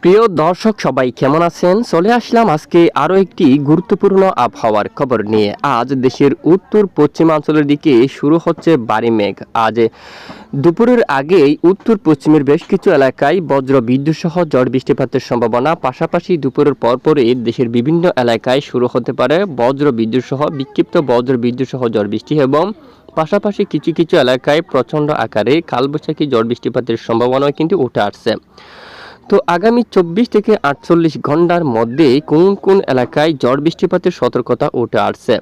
প্রিয় দর্শক সবাই কেমন আছেন? চলে আসলাম আজকে আরও একটি গুরুত্বপূর্ণ আবহাওয়ার খবর নিয়ে। আজ দেশের উত্তর পশ্চিমাঞ্চলের দিকে শুরু হচ্ছে ভারী মেঘ। আজ দুপুরের আগেই উত্তর পশ্চিমের বেশ কিছু এলাকায় বজ্র বিদ্যুৎ সহ ঝড় বৃষ্টিপাতের সম্ভাবনা। পাশাপাশি দুপুরের পরপরই দেশের বিভিন্ন এলাকায় শুরু হতে পারে বজ্র বিদ্যুৎ সহ বিক্ষিপ্ত বজ্র বিদ্যুৎ সহ ঝড় বৃষ্টি এবং পাশাপাশি কিছু কিছু এলাকায় প্রচণ্ড আকারে কালবৈশাখী ঝড় বৃষ্টিপাতের সম্ভাবনাও কিন্তু উঠে আসছে। তো আগামী 24 থেকে 48 ঘন্টার মধ্যে কোন কোন এলাকায় ঝড় বৃষ্টিপাতের সতর্কতা উঠে আসছে,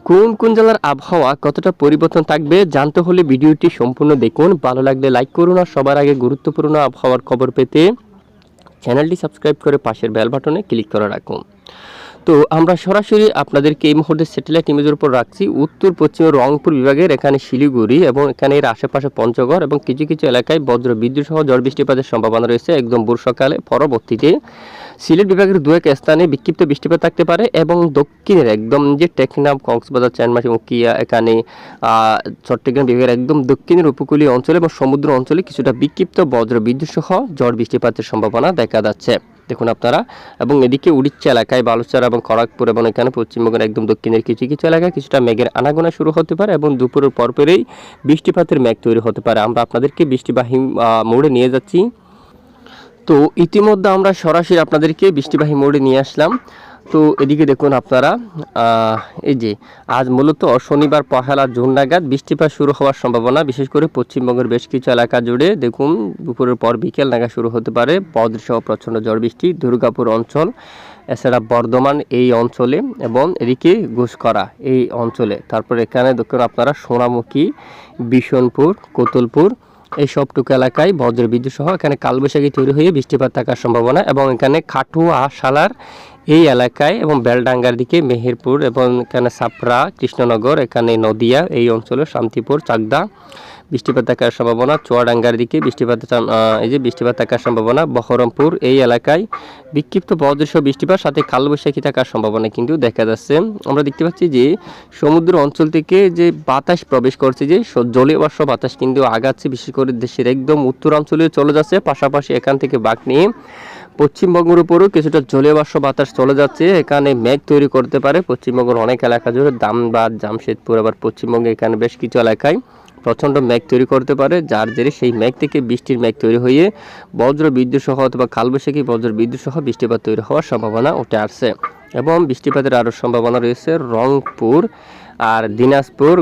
কোন কোন জেলার আবহাওয়া কতটা পরিবর্তন থাকবে জানতে হলে ভিডিওটি সম্পূর্ণ দেখুন। ভালো লাগলে লাইক করুন আর সবার আগে গুরুত্বপূর্ণ আবহাওয়ার খবর পেতে চ্যানেলটি সাবস্ক্রাইব করে পাশের বেল বাটনে ক্লিক করে রাখুন। তো আমরা সরাসরি আপনাদেরকে এই মুহূর্তে স্যাটেলাইট ইমেজের উপর রাখছি উত্তর পশ্চিম রংপুর বিভাগের এখানে শিলিগুড়ি এবং এখানে এর আশেপাশে পঞ্চগড় এবং কিছু কিছু এলাকায় বজ্র বিদ্যুৎ সহ ঝড় বৃষ্টিপাতের সম্ভাবনা রয়েছে একদম ভোর সকালে। পরবর্তীতে সিলেট বিভাগের দু এক স্থানে বিক্ষিপ্ত বৃষ্টিপাত থাকতে পারে এবং দক্ষিণের একদম যে টেকনাফ, কক্সবাজার, চানমাটি, মুকিয়া এখানে চট্টগ্রাম বিভাগের একদম দক্ষিণের উপকূলীয় অঞ্চলে এবং সমুদ্র অঞ্চলে কিছুটা বিক্ষিপ্ত বজ্র বিদ্যুৎ সহ ঝড় বৃষ্টিপাতের সম্ভাবনা দেখা যাচ্ছে দেখুন আপনারা। এবং এদিকে উড়িষ্যা এলাকায় বালুচর এবং খড়গপুর এবং এখানে পশ্চিমবঙ্গের একদম দক্ষিণের কিছু কিছু এলাকায় কিছুটা মেঘের আনাগোনা শুরু হতে পারে এবং দুপুরের পরপরেই বৃষ্টিপাতের মেঘ তৈরি হতে পারে। আমরা আপনাদেরকে বৃষ্টিবাহী মোড়ে নিয়ে যাচ্ছি। তো ইতিমধ্যে আমরা সরাসরি আপনাদেরকে বৃষ্টিবাহী মোড়ে নিয়ে আসলাম। তো এদিকে দেখুন আপনারা, এই যে আজ মূলত শনিবার 1 জুন নাগাদ বৃষ্টিপাত শুরু হওয়ার সম্ভাবনা, বিশেষ করে পশ্চিমবঙ্গের বেশ কিছু এলাকা জুড়ে দেখুন দুপুরের পর বিকেল নাগাদ শুরু হতে পারে বজ্রসহ প্রচণ্ড ঝড় বৃষ্টি। দুর্গাপুর অঞ্চল, এছাড়া বর্ধমান এই অঞ্চলে এবং এদিকে ঘুষকরা এই অঞ্চলে, তারপর এখানে দেখুন আপনারা সোনামুখী, বিশনপুর, কোতুলপুর এই সবটুকু এলাকায় বজ্র বিদ্যুৎ সহ এখানে কালবৈশাখী তৈরি হয়ে বৃষ্টিপাত থাকার সম্ভাবনা এবং এখানে খাটুয়া, সালার এই এলাকায় এবং বেলডাঙ্গার দিকে মেহেরপুর এবং এখানে সাপড়া, কৃষ্ণনগর, এখানে নদিয়া এই অঞ্চলে শান্তিপুর, চাকদা বৃষ্টিপাত থাকার সম্ভাবনা। চুয়াডাঙ্গার দিকে বৃষ্টিপাত থাকার সম্ভাবনা। বহরমপুর এই এলাকায় বিক্ষিপ্ত বজ্রসহ বৃষ্টিপাত সাথে কালবৈশাখী থাকার সম্ভাবনা কিন্তু দেখা যাচ্ছে। আমরা দেখতে পাচ্ছি যে সমুদ্র অঞ্চল থেকে যে বাতাস প্রবেশ করছে, যে জলীয় বাষ্প বাতাস কিন্তু আগাচ্ছে, বিশেষ করে দেশের একদম উত্তরাঞ্চলে চলে যাচ্ছে। পাশাপাশি এখান থেকে বাঁক নিয়ে পশ্চিমবঙ্গের উপরও কিছুটা জলীয় বাষ্প বাতাস চলে যাচ্ছে, এখানে মেঘ তৈরি করতে পারে পশ্চিমবঙ্গের অনেক এলাকা জুড়ে। দামবাদ, জামশেদপুর, আবার পশ্চিমবঙ্গে এখানে বেশ কিছু এলাকায় প্রচণ্ড মেঘ তৈরি করতে পারে, যার জেরে সেই মেঘ থেকে বৃষ্টির মেঘ তৈরি হয়ে বজ্র বিদ্যুৎ সহ অথবা কালবৈশাখী বজ্র বিদ্যুৎ সহ বৃষ্টিপাত তৈরি হওয়ার সম্ভাবনা উঠে আসছে। এবং বৃষ্টিপাতের আরও সম্ভাবনা রয়েছে রংপুর আর দিনাজপুর,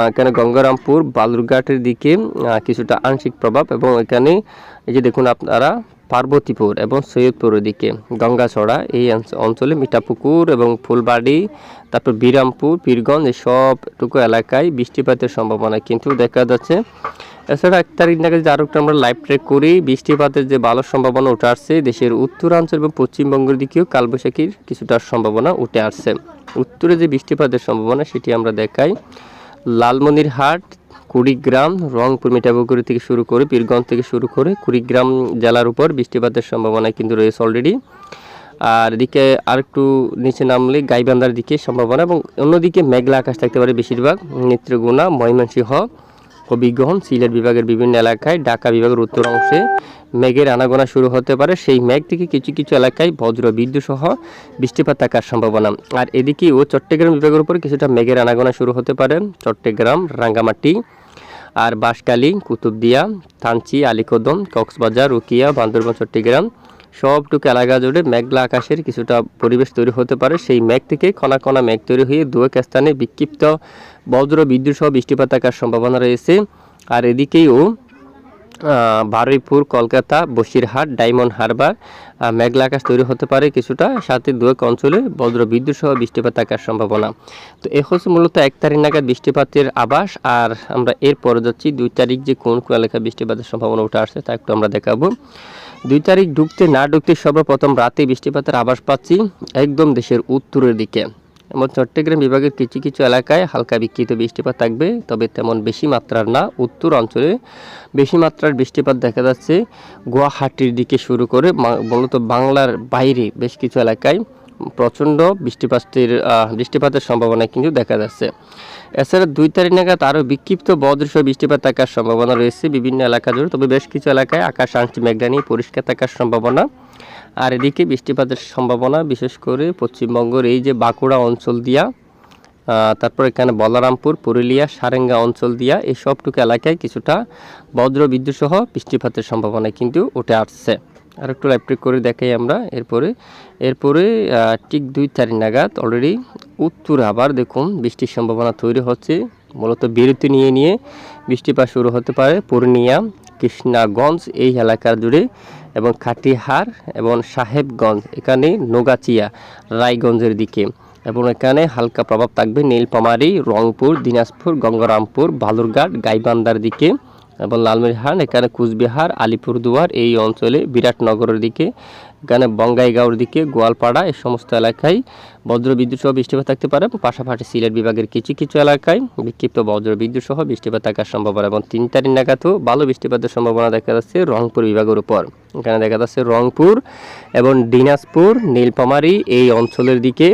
এখানে গঙ্গারামপুর, বালুরঘাটের দিকে কিছুটা আংশিক প্রভাব এবং এখানে এই যে দেখুন আপনারা পার্বতীপুর এবং সৈয়দপুরের দিকে গঙ্গাছড়া এই অঞ্চলে মিঠাপুকুর এবং ফুলবাড়ি, তারপর বিরামপুর, পীরগঞ্জ এই সবটুকু এলাকায় বৃষ্টিপাতের সম্ভাবনা কিন্তু দেখা যাচ্ছে। এছাড়া 1 তারিখ নাগাদ যদি আরও একটু আমরা লাইভ ট্রেক করি, বৃষ্টিপাতের যে ভালো সম্ভাবনা উঠে আসছে দেশের উত্তরাঞ্চল এবং পশ্চিমবঙ্গের দিকেও কালবৈশাখীর কিছুটা সম্ভাবনা উঠে আসছে। উত্তরে যে বৃষ্টিপাতের সম্ভাবনা সেটি আমরা দেখাই। লালমনিরহাট, কুড়িগ্রাম, রংপুর, মিঠাপুকুর থেকে শুরু করে পীরগঞ্জ থেকে শুরু করে কুড়িগ্রাম জেলার উপর বৃষ্টিপাতের সম্ভাবনা কিন্তু রয়েছে অলরেডি। আর এদিকে আর একটু নিচে নামলে গাইবান্ধার দিকে সম্ভাবনা এবং অন্যদিকে মেঘলা আকাশ থাকতে পারে বেশিরভাগ নেত্রকোনা, ময়মনসিংহ, হবিগঞ্জ, সিলেট বিভাগের বিভিন্ন এলাকায়, ঢাকা বিভাগের উত্তর অংশে মেঘের আনাগোনা শুরু হতে পারে। সেই মেঘ থেকে কিছু কিছু এলাকায় বজ্র বিদ্যুৎ সহ বৃষ্টিপাত থাকার সম্ভাবনা। আর এদিকেও চট্টগ্রাম বিভাগের উপর কিছুটা মেঘের আনাগোনা শুরু হতে পারে। চট্টগ্রাম, রাঙ্গামাটি আর বাঁশখালী, কুতুবদিয়া, থানচি, আলীকদম, কক্সবাজার, রুকিয়া, বান্দরবান, চট্টগ্রাম সবটুকু এলাকা জুড়ে মেঘলা আকাশের কিছুটা পরিবেশ তৈরি হতে পারে। সেই মেঘ থেকে কণা কণা মেঘ তৈরি হয়ে দু এক স্থানে বিক্ষিপ্ত বজ্র বিদ্যুৎ সহ বৃষ্টিপাত থাকার সম্ভাবনা রয়েছে। আর এদিকেও বারুইপুর, কলকাতা, বসিরহাট, ডায়মন্ড হারবার মেঘলা আকাশ তৈরি হতে পারে কিছুটা, সাথে দু এক অঞ্চলে বজ্র বিদ্যুৎ সহ বৃষ্টিপাত থাকার সম্ভাবনা। তো এ হচ্ছে মূলত 1 তারিখ নাগাদ বৃষ্টিপাতের আভাস। আর আমরা এরপরে যাচ্ছি 2 তারিখ যে কোন কোন এলাকায় বৃষ্টিপাতের সম্ভাবনা উঠে আসছে তা একটু আমরা দেখাবো। 2 তারিখ ঢুকতে সর্বপ্রথম রাতে বৃষ্টিপাতের আভাস পাচ্ছি একদম দেশের উত্তরের দিকে এবং চট্টগ্রাম বিভাগের কিছু কিছু এলাকায় হালকা বিক্ষিপ্ত বৃষ্টিপাত থাকবে, তবে তেমন বেশি মাত্রার না। উত্তর অঞ্চলে বেশি মাত্রার বৃষ্টিপাত দেখা যাচ্ছে গুয়াহাটির দিকে শুরু করে মূলত বাংলার বাইরে বেশ কিছু এলাকায় প্রচণ্ড বৃষ্টিপাতের সম্ভাবনা কিন্তু দেখা যাচ্ছে। এছাড়া 2 তারিখ নাগাদ আরও বিক্ষিপ্ত বজ্রসহ বৃষ্টিপাত থাকার সম্ভাবনা রয়েছে বিভিন্ন এলাকা জুড়ে, তবে বেশ কিছু এলাকায় আকাশ আংশিক মেঘলা নিয়ে পরিষ্কার থাকার সম্ভাবনা। আর এদিকে বৃষ্টিপাতের সম্ভাবনা বিশেষ করে পশ্চিমবঙ্গের এই যে বাঁকুড়া অঞ্চল দিয়া, তারপর এখানে বলরামপুর, পুরুলিয়া, সারেঙ্গা অঞ্চল দিয়া এই সবটুকু এলাকায় কিছুটা বজ্র বিদ্যুৎ সহ বৃষ্টিপাতের সম্ভাবনা কিন্তু উঠে আসছে। আর একটু লাইভ ট্রিক করে দেখাই আমরা। এরপরে ঠিক 2-4 নাগাদ অলরেডি উত্তরে আবার দেখুন বৃষ্টির সম্ভাবনা তৈরি হচ্ছে। মূলত বিরতি নিয়ে বৃষ্টিপাত শুরু হতে পারে পূর্ণিয়া, কৃষ্ণাগঞ্জ এই এলাকা জুড়ে, এবং কাটিহার এবং সাহেবগঞ্জ, এখানে নোগাচিয়া, রায়গঞ্জের দিকে, এবং এখানে হালকা প্রভাব থাকবে নীলফামারী, রংপুর, দিনাজপুর, গঙ্গারামপুর, বালুরঘাট, গাইবান্ধার দিকে, এবং লালমনিরহাট, এখানে কুচবিহার, আলিপুরদুয়ার এই অঞ্চলে, বিরাটনগরের দিকে, এখানে বঙ্গাইগাঁওর দিকে, গোয়ালপাড়া এই সমস্ত এলাকায় বজ্রবিদ্যুৎ সহ বৃষ্টিপাত থাকতে পারে। পাশাপাশি সিলেট বিভাগের কিছু এলাকায় বিক্ষিপ্ত বজ্রবিদ্যুৎ সহ বৃষ্টিপাত থাকার সম্ভাবনা, এবং 3 তারিখ নাগাদও ভালো বৃষ্টিপাতের সম্ভাবনা দেখা যাচ্ছে রংপুর বিভাগের উপর। এখানে দেখা যাচ্ছে রংপুর এবং দিনাজপুর, নীলফামারী এই অঞ্চলের দিকে।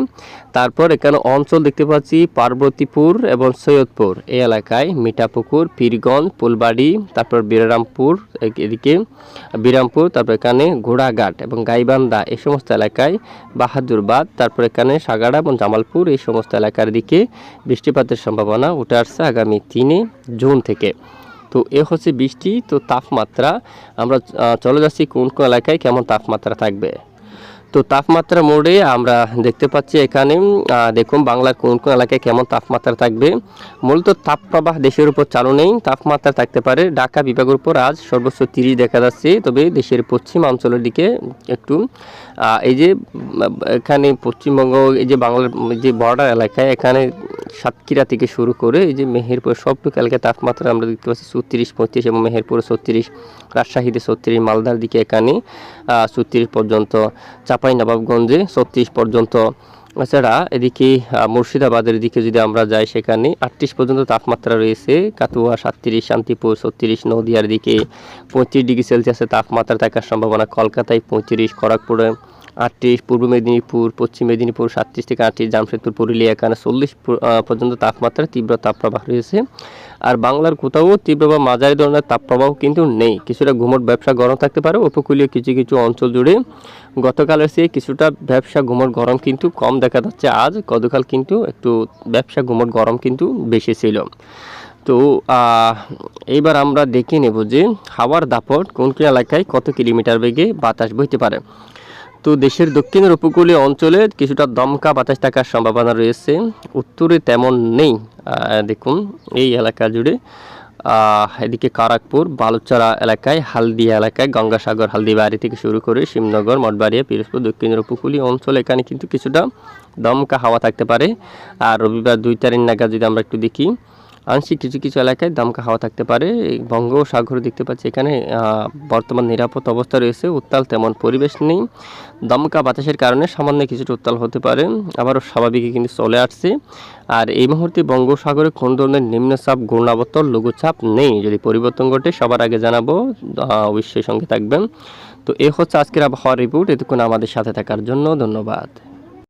তারপর এখানে অঞ্চল দেখতে পাচ্ছি পার্বতীপুর এবং সৈয়দপুর এই এলাকায়, মিঠাপুকুর, পীরগঞ্জ, ফুলবাড়ি, তারপর বিরামপুর এদিকে, বিরামপুর, তারপর এখানে ঘোড়াঘাট এবং গাইবান্ধা এই সমস্ত এলাকায়, বাহাদুরবাদ, তারপর এখানে সাগাড়া এবং জামালপুর এই সমস্ত এলাকার দিকে বৃষ্টিপাতের সম্ভাবনা উঠে আসছে আগামী 3 জুন থেকে। তো এ হচ্ছে বৃষ্টি। তো তাপমাত্রা আমরা চলে যাচ্ছি কোন কোন এলাকায় কেমন তাপমাত্রা থাকবে। তো তাপমাত্রা মোডে আমরা দেখতে পাচ্ছি এখানে দেখুন বাংলার কোন কোন এলাকায় কেমন তাপমাত্রা থাকবে। মূলত তাপপ্রবাহ দেশের উপর চালু নেই, তাপমাত্রা থাকতে পারে ঢাকা বিভাগের উপর আজ সর্বোচ্চ 30 দেখা যাচ্ছে। তবে দেশের পশ্চিম অঞ্চলের দিকে একটু এই যে এখানে পশ্চিমবঙ্গ, এই যে বাংলার যে বর্ডার এলাকায়, এখানে সাতক্ষীরা থেকে শুরু করে এই যে মেহেরপুর সবটুকু এলাকায় তাপমাত্রা আমরা দেখতে পাচ্ছি 34-35, এবং মেহেরপুরে 36, রাজশাহীতে 36, মালদার দিকে এখানে 34 পর্যন্ত, চাঁপাইনবাবগঞ্জে 36 পর্যন্ত। এছাড়া এদিকে মুর্শিদাবাদের দিকে যদি আমরা যাই সেখানে 38 পর্যন্ত তাপমাত্রা রয়েছে, কাতুয়া 37, শান্তিপুর 36, নদিয়ার দিকে 35 ডিগ্রি সেলসিয়াসের তাপমাত্রা থাকার সম্ভাবনা, কলকাতায় 35, খড়গপুরে 38, পূর্ব মেদিনীপুর, পশ্চিম মেদিনীপুর 37 থেকে 38, জামশেদপুর, পুরুলিয়া এখানে 40 পর্যন্ত তাপমাত্রা তীব্র তাপপ্রবাহ রয়েছে। আর বাংলার কোথাও তীব্র বা মাঝারি ধরনের তাপপ্রবাহ কিন্তু নেই, কিছুটা ঘুমট ব্যবসা গরম থাকতে পারে উপকূলীয় কিছু অঞ্চল জুড়ে। গতকালের চেয়ে কিছুটা ব্যবসা ঘুমট গরম কিন্তু কম দেখা যাচ্ছে আজ, গতকাল কিন্তু একটু ব্যবসা ঘুমট গরম কিন্তু বেশি ছিল। তো এইবার আমরা দেখে নেব যে হাওয়ার দাপট কোন কোন এলাকায় কত কিলোমিটার বেগে বাতাস বইতে পারে। তো দেশের দক্ষিণের উপকূলীয় অঞ্চলে কিছুটা দমকা বাতাস থাকার সম্ভাবনা রয়েছে, উত্তরে তেমন নেই। দেখুন এই এলাকা জুড়ে এদিকে কারাকপুর, বালুচরা এলাকায়, হালদিয়া এলাকায়, গঙ্গাসাগর, হালদিবাড়ি থেকে শুরু করে শিবনগর, মঠবাড়িয়া, পিরোজপুর দক্ষিণের উপকূলীয় অঞ্চল, এখানে কিন্তু কিছুটা দমকা হাওয়া থাকতে পারে। আর রবিবার 2 তারিখ নাগাদ যদি আমরা একটু দেখি, আংশিক কিছু এলাকায় দমকা হাওয়া থাকতে পারে। বঙ্গোপসাগর দেখতে পাচ্ছি এখানে বর্তমান নিরাপদ অবস্থা রয়েছে, উত্তাল তেমন পরিবেশ নেই। দমকা বাতাসের কারণে সামান্য কিছুটা উত্তাল হতে পারে, আবারও স্বাভাবিকই কিন্তু চলে আসছে। আর এই মুহূর্তে বঙ্গোপসাগরে কোন ধরনের নিম্নচাপ, ঘূর্ণাবর্ত, লঘুচাপ নেই। যদি পরিবর্তন ঘটে সবার আগে জানাবো, অবশ্যই সঙ্গে থাকবেন। তো এ হচ্ছে আজকের আবহাওয়ার রিপোর্ট। এতক্ষণ আমাদের সাথে থাকার জন্য ধন্যবাদ।